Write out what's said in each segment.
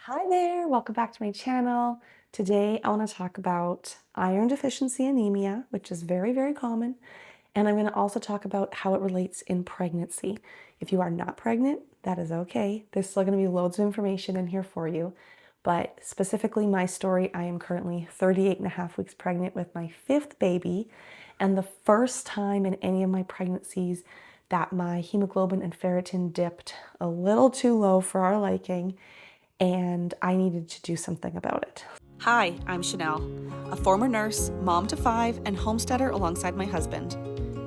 Hi there, welcome back to my channel. Today I want to talk about iron deficiency anemia, which is very common. And I'm going to also talk about how it relates in pregnancy. If you are not pregnant, that is okay. There's still going to be loads of information in here for you. But specifically my story, I am currently 38 and a half weeks pregnant with my fifth baby. And the first time in any of my pregnancies that my hemoglobin and ferritin dipped a little too low for our liking, and I needed to do something about it. Hi, I'm Shanelle, a former nurse, mom to 5, and homesteader alongside my husband.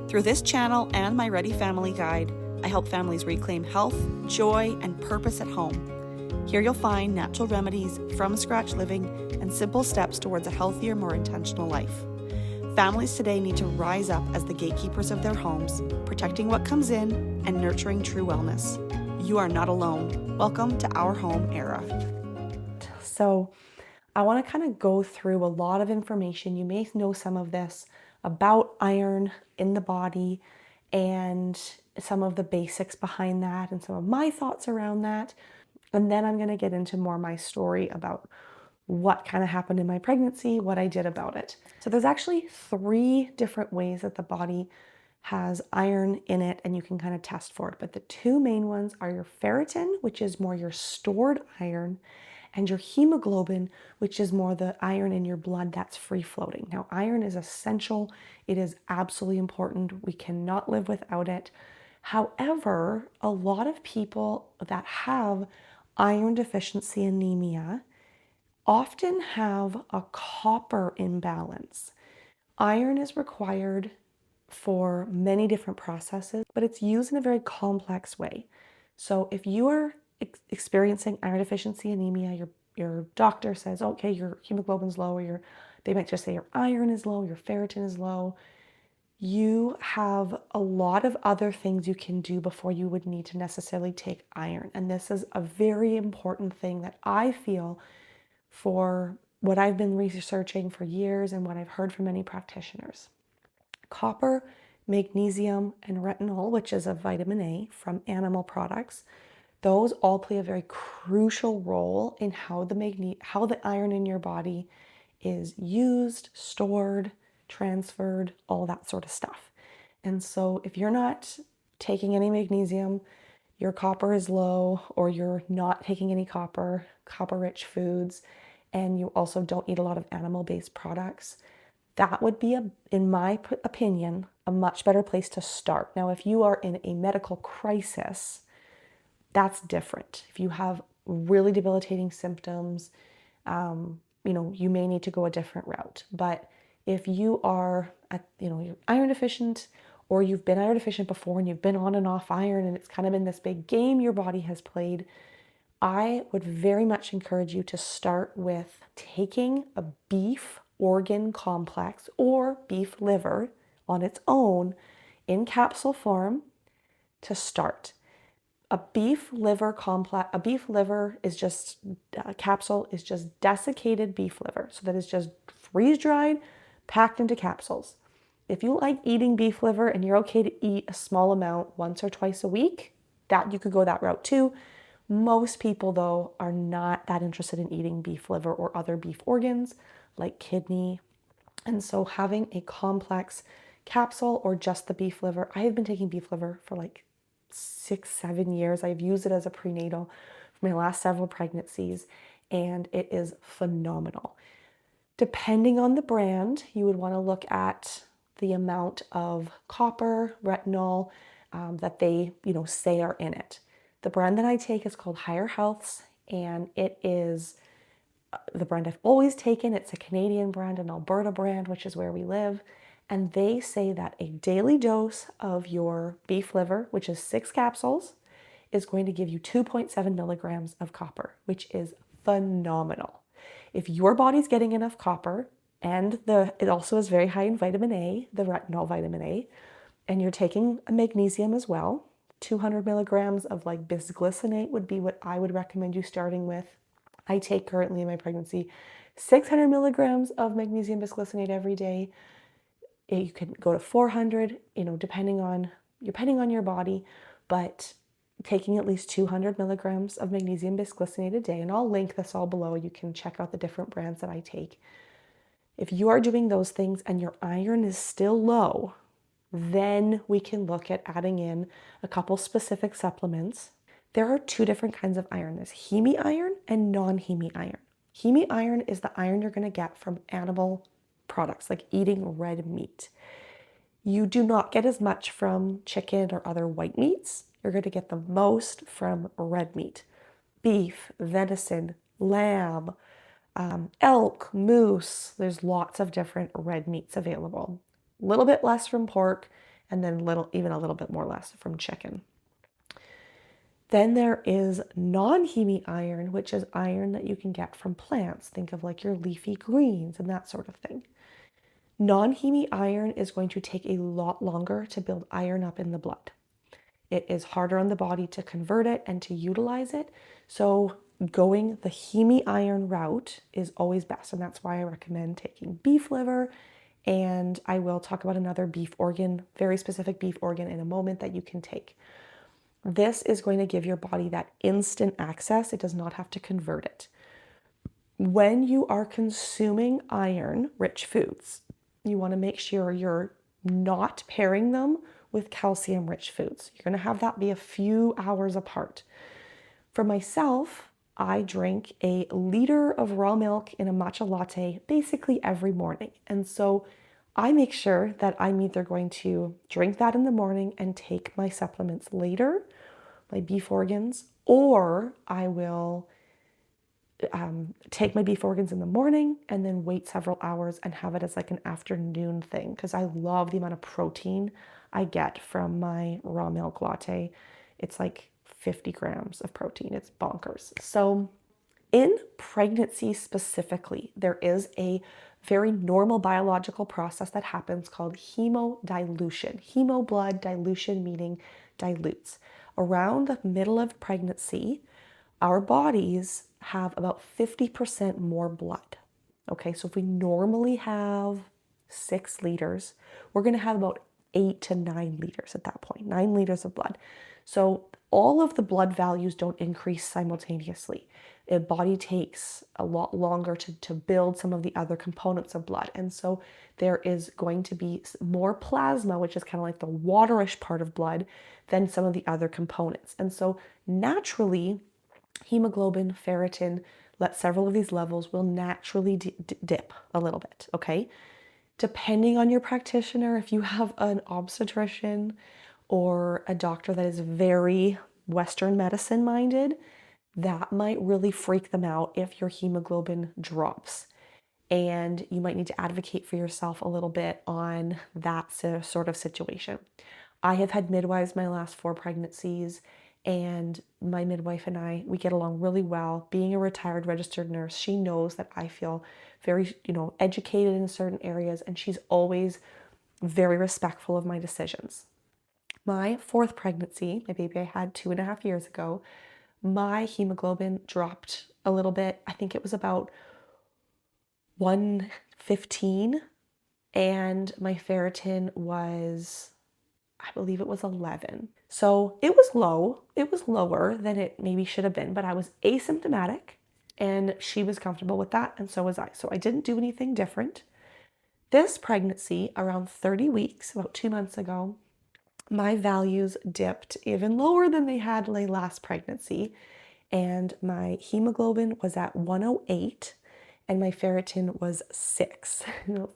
Through this channel and my Ready Family Guide, I help families reclaim health, joy, and purpose at home. Here you'll find natural remedies, from scratch living, and simple steps towards a healthier, more intentional life. Families today need to rise up as the gatekeepers of their homes, protecting what comes in and nurturing true wellness. You are not alone. Welcome to our home era. So I want to kind of go through a lot of information. You may know some of this about iron in the body and some of the basics behind that and some of my thoughts around that. And then I'm going to get into more my story about what kind of happened in my pregnancy, what I did about it. So there's actually 3 different ways that the body has iron in it and you can kind of test for it. But the 2 main ones are your ferritin, which is more your stored iron, and your hemoglobin, which is more the iron in your blood that's free floating. Now, iron is essential. It is absolutely important. We cannot live without it. However, a lot of people that have iron deficiency anemia often have a copper imbalance. Iron is required for many different processes, but it's used in a very complex way. So if you are experiencing iron deficiency anemia, your doctor says, okay, your hemoglobin's low, or they might just say your iron is low, your ferritin is low. You have a lot of other things you can do before you would need to necessarily take iron. And this is a very important thing that I feel for what I've been researching for years and what I've heard from many practitioners. Copper, magnesium, and retinol, which is a vitamin A from animal products, those all play a very crucial role in how the iron in your body is used, stored, transferred, all that sort of stuff. And so if you're not taking any magnesium, your copper is low, or you're not taking any copper-rich foods, and you also don't eat a lot of animal-based products, that would be, in my opinion, a much better place to start. Now, if you are in a medical crisis, that's different. If you have really debilitating symptoms, you may need to go a different route. But if you are, you're iron deficient, or you've been iron deficient before and you've been on and off iron and it's kind of been this big game your body has played, I would very much encourage you to start with taking a beef organ complex or beef liver on its own in capsule form to start. A beef liver is just, a capsule is just desiccated beef liver. So that is just freeze dried, packed into capsules. If you like eating beef liver and you're okay to eat a small amount once or twice a week, that you could go that route too. Most people, though, are not that interested in eating beef liver or other beef organs like kidney. And so having a complex capsule or just the beef liver, I have been taking beef liver for like 6-7 years. I've used it as a prenatal for my last several pregnancies, and it is phenomenal. Depending on the brand, you would want to look at the amount of copper, retinol that they say are in it. The brand that I take is called Higher Healths, and it is the brand I've always taken. It's a Canadian brand, an Alberta brand, which is where we live. And they say that a daily dose of your beef liver, which is 6 capsules, is going to give you 2.7 milligrams of copper, which is phenomenal. If your body's getting enough copper, and it also is very high in vitamin A, the retinol vitamin A, and you're taking a magnesium as well, 200 milligrams of like bisglycinate would be what I would recommend you starting with. I take currently in my pregnancy 600 milligrams of magnesium bisglycinate every day. You can go to 400, depending on your body, but taking at least 200 milligrams of magnesium bisglycinate a day, and I'll link this all below. You can check out the different brands that I take. If you are doing those things and your iron is still low, then we can look at adding in a couple specific supplements. There are two different kinds of iron. There's heme iron and non-heme iron. Heme iron is the iron you're going to get from animal products, like eating red meat. You do not get as much from chicken or other white meats. You're going to get the most from red meat. Beef, venison, lamb, elk, moose. There's lots of different red meats available. A little bit less from pork, and then even a little bit more less from chicken. Then there is non-heme iron, which is iron that you can get from plants. Think of like your leafy greens and that sort of thing. Non-heme iron is going to take a lot longer to build iron up in the blood. It is harder on the body to convert it and to utilize it. So going the heme iron route is always best. And that's why I recommend taking beef liver. And I will talk about another beef organ, very specific beef organ in a moment that you can take. This is going to give your body that instant access. It does not have to convert it. When you are consuming iron-rich foods, you want to make sure you're not pairing them with calcium-rich foods. You're going to have that be a few hours apart. For myself, I drink a liter of raw milk in a matcha latte basically every morning. And so I make sure that I'm either going to drink that in the morning and take my supplements later, my beef organs, or I will take my beef organs in the morning and then wait several hours and have it as like an afternoon thing, because I love the amount of protein I get from my raw milk latte. It's like 50 grams of protein. It's bonkers. So in pregnancy specifically, there is a very normal biological process that happens called hemodilution. Hemoblood dilution meaning dilutes. Around the middle of pregnancy, our bodies have about 50% more blood. Okay, so if we normally have 6 liters, we're going to have about 8 to 9 liters at that point, 9 liters of blood. So all of the blood values don't increase simultaneously. A body takes a lot longer to build some of the other components of blood. And so there is going to be more plasma, which is kind of like the waterish part of blood, than some of the other components. And so naturally, hemoglobin, ferritin, several of these levels will naturally dip a little bit, okay? Depending on your practitioner, if you have an obstetrician or a doctor that is very Western medicine minded, that might really freak them out if your hemoglobin drops. And you might need to advocate for yourself a little bit on that sort of situation. I have had midwives my last 4 pregnancies, and my midwife and I, we get along really well. Being a retired registered nurse, she knows that I feel very, educated in certain areas, and she's always very respectful of my decisions. My 4th pregnancy, my baby I had 2.5 years ago, my hemoglobin dropped a little bit. I think it was about 115, and my ferritin was, I believe it was 11. So it was low. It was lower than it maybe should have been, but I was asymptomatic and she was comfortable with that, and so was I. So I didn't do anything different. This pregnancy, around 30 weeks, about 2 months ago, my values dipped even lower than they had my last pregnancy, and my hemoglobin was at 108 and my ferritin was 6.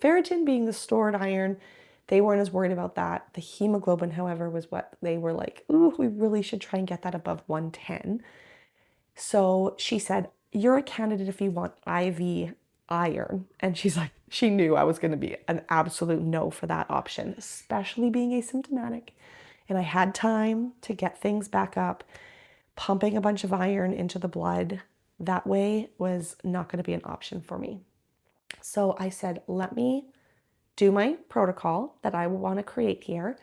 Ferritin being the stored iron, they weren't as worried about that. The hemoglobin, however, was what they were like, ooh, we really should try and get that above 110. So she said, you're a candidate if you want IV iron. And she's like, she knew I was going to be an absolute no for that option, especially being asymptomatic. And I had time to get things back up. Pumping a bunch of iron into the blood that way was not going to be an option for me. So I said, let me do my protocol that I want to create here,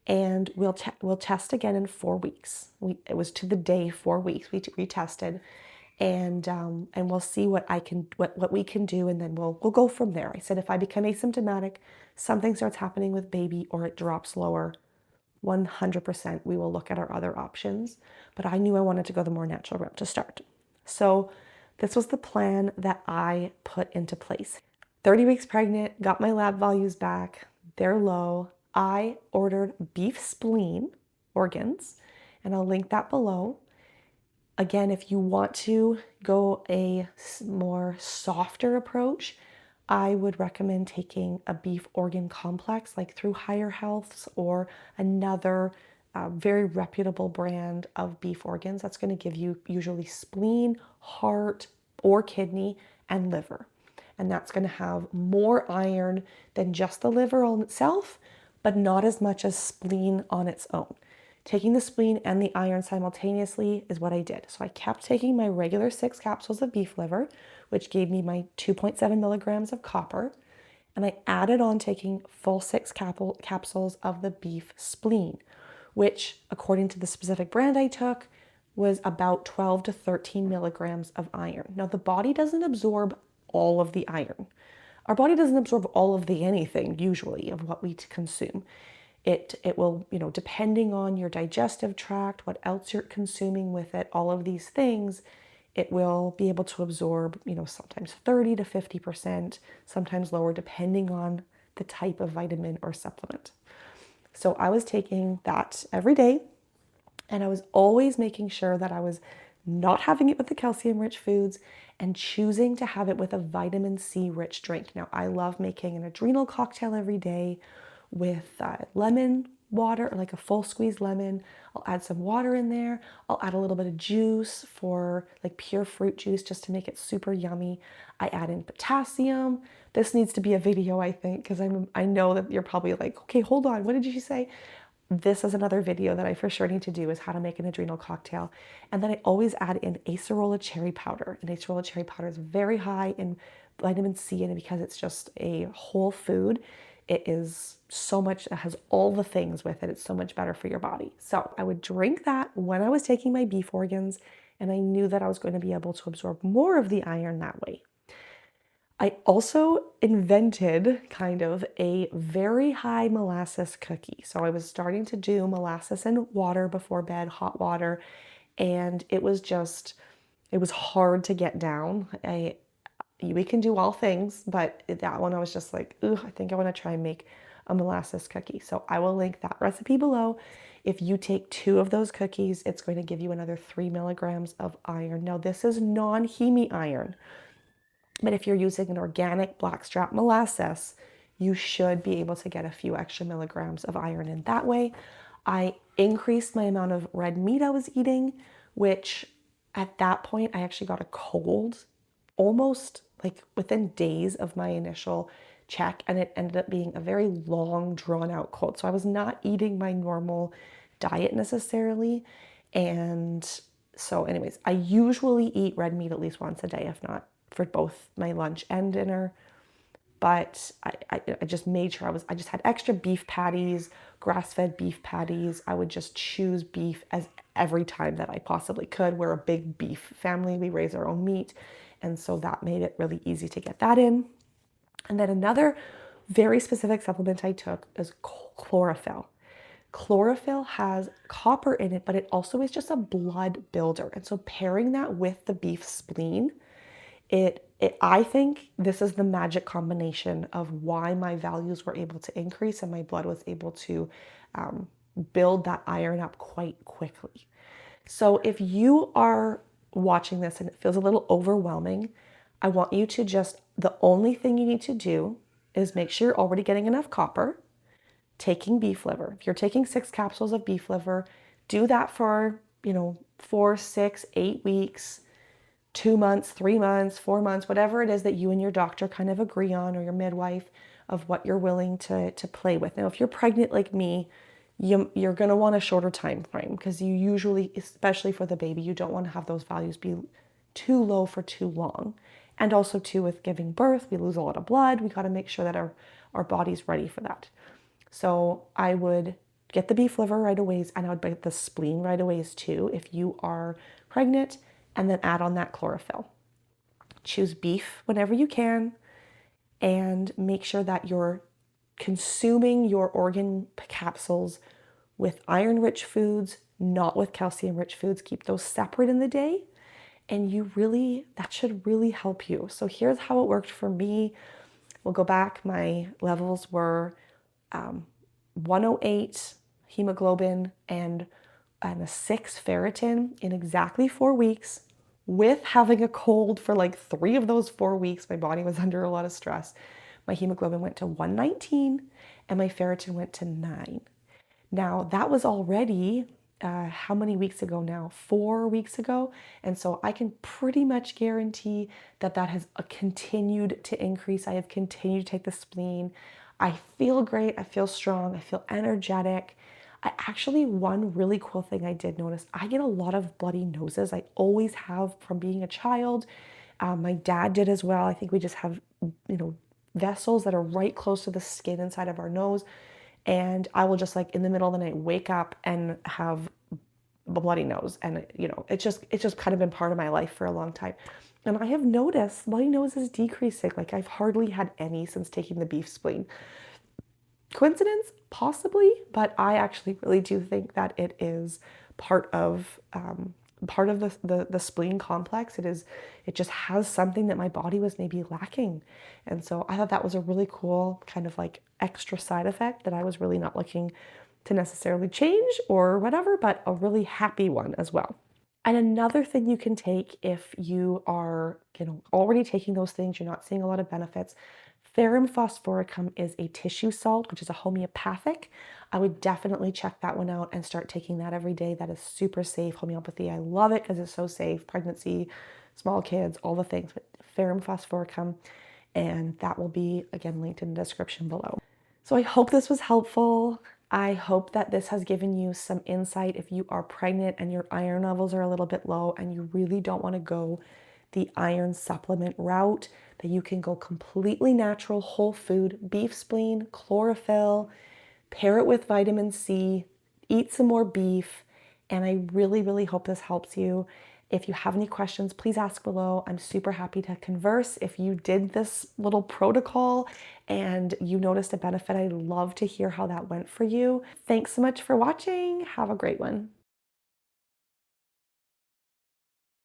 and we'll test again in 4 weeks. It was to the day 4 weeks. We retested, and we'll see what we can do, and then we'll go from there. I said, if I become asymptomatic, something starts happening with baby, or it drops lower, 100% we will look at our other options. But I knew I wanted to go the more natural route to start. So this was the plan that I put into place. 30 weeks pregnant, got my lab values back. They're low. I ordered beef spleen organs, and I'll link that below. Again, if you want to go a more softer approach, I would recommend taking a beef organ complex like through Higher Healths or another very reputable brand of beef organs. That's going to give you usually spleen, heart, or kidney, and liver. And that's going to have more iron than just the liver on itself, but not as much as spleen on its own. Taking the spleen and the iron simultaneously is what I did. So I kept taking my regular 6 capsules of beef liver, which gave me my 2.7 milligrams of copper, and I added on taking full 6 capsules of the beef spleen, which, according to the specific brand I took, was about 12 to 13 milligrams of iron. Now, the body doesn't absorb all of the iron. Our body doesn't absorb all of the anything, usually, of what we consume. It will, depending on your digestive tract, what else you're consuming with it, all of these things, it will be able to absorb, sometimes 30 to 50%, sometimes lower, depending on the type of vitamin or supplement. So I was taking that every day, and I was always making sure that I was not having it with the calcium-rich foods and choosing to have it with a vitamin C-rich drink. Now, I love making an Adrenal cocktail every day with lemon water, like a full squeeze lemon. I'll add some water in there. I'll add a little bit of juice for like pure fruit juice just to make it super yummy. I add in potassium. This needs to be a video, I think, because I know that you're probably like, okay, hold on, what did you say? This is another video that I for sure need to do, is how to make an Adrenal cocktail. And then I always add in acerola cherry powder. And acerola cherry powder is very high in vitamin C, and because it's just a whole food, it is so much, it has all the things with it. It's so much better for your body. So I would drink that when I was taking my beef organs, and I knew that I was going to be able to absorb more of the iron that way. I also invented kind of a very high molasses cookie. So I was starting to do molasses and water before bed, hot water, and it was hard to get down. We can do all things, but that one I was just like, ooh, I think I want to try and make a molasses cookie. So I will link that recipe below. If you take 2 of those cookies, it's going to give you another 3 milligrams of iron. Now, this is non-heme iron, but if you're using an organic blackstrap molasses, you should be able to get a few extra milligrams of iron in that way. I increased my amount of red meat I was eating, which at that point I actually got a cold almost like within days of my initial check, and it ended up being a very long, drawn out cold. So I was not eating my normal diet necessarily. And so anyways, I usually eat red meat at least once a day, if not for both my lunch and dinner. But I just made sure I just had extra beef patties, grass-fed beef patties. I would just choose beef as every time that I possibly could. We're a big beef family. We raise our own meat. And so that made it really easy to get that in. And then another very specific supplement I took is chlorophyll. Chlorophyll has copper in it, but it also is just a blood builder. And so pairing that with the beef spleen, I think this is the magic combination of why my values were able to increase and my blood was able to build that iron up quite quickly. So if you are watching this and it feels a little overwhelming, I want you to the only thing you need to do is make sure you're already getting enough copper, taking beef liver. If you're taking 6 capsules of beef liver, do that for, 4, 6, 8 weeks, 2 months, 3 months, 4 months, whatever it is that you and your doctor kind of agree on, or your midwife, of what you're willing to play with. Now, if you're pregnant like me, you're going to want a shorter time frame, because you usually, especially for the baby, you don't want to have those values be too low for too long. And also too, with giving birth, we lose a lot of blood. We got to make sure that our body's ready for that. So I would get the beef liver right away, and I would get the spleen right away too if you are pregnant, and then add on that chlorophyll. Choose beef whenever you can, and make sure that you're consuming your organ capsules with iron-rich foods, not with calcium-rich foods. Keep those separate in the day, and that should really help you. So here's how it worked for me. We'll go back. My levels were 108 hemoglobin and a 6 ferritin in exactly 4 weeks. With having a cold for like 3 of those 4 weeks, my body was under a lot of stress. My hemoglobin went to 119 and my ferritin went to 9. Now, that was already how many weeks ago now? 4 weeks ago. And so I can pretty much guarantee that that has continued to increase. I have continued to take the spleen. I feel great. I feel strong. I feel energetic. One really cool thing I did notice, I get a lot of bloody noses. I always have from being a child. My dad did as well. I think we just have, vessels that are right close to the skin inside of our nose. And I will just like in the middle of the night wake up and have a bloody nose. And it's just kind of been part of my life for a long time. And I have noticed bloody nose is decreasing. Like I've hardly had any since taking the beef spleen. Coincidence? Possibly, but I actually really do think that it is part of the spleen complex. It just has something that my body was maybe lacking. And so I thought that was a really cool kind of like extra side effect that I was really not looking to necessarily change or whatever, but a really happy one as well. And another thing you can take if you are, already taking those things, you're not seeing a lot of benefits. Ferrum phosphoricum is a tissue salt, which is a homeopathic. I would definitely check that one out and start taking that every day. That is super safe. Homeopathy, I love it because it's so safe. Pregnancy, small kids, all the things. But ferrum phosphoricum, and that will be, again, linked in the description below. So I hope this was helpful. I hope that this has given you some insight if you are pregnant and your iron levels are a little bit low and you really don't want to go the iron supplement route, that you can go completely natural, whole food, beef spleen, chlorophyll, pair it with vitamin C, eat some more beef, and I really, really hope this helps you. If you have any questions, please ask below. I'm super happy to converse. If you did this little protocol and you noticed a benefit, I'd love to hear how that went for you. Thanks so much for watching. Have a great one.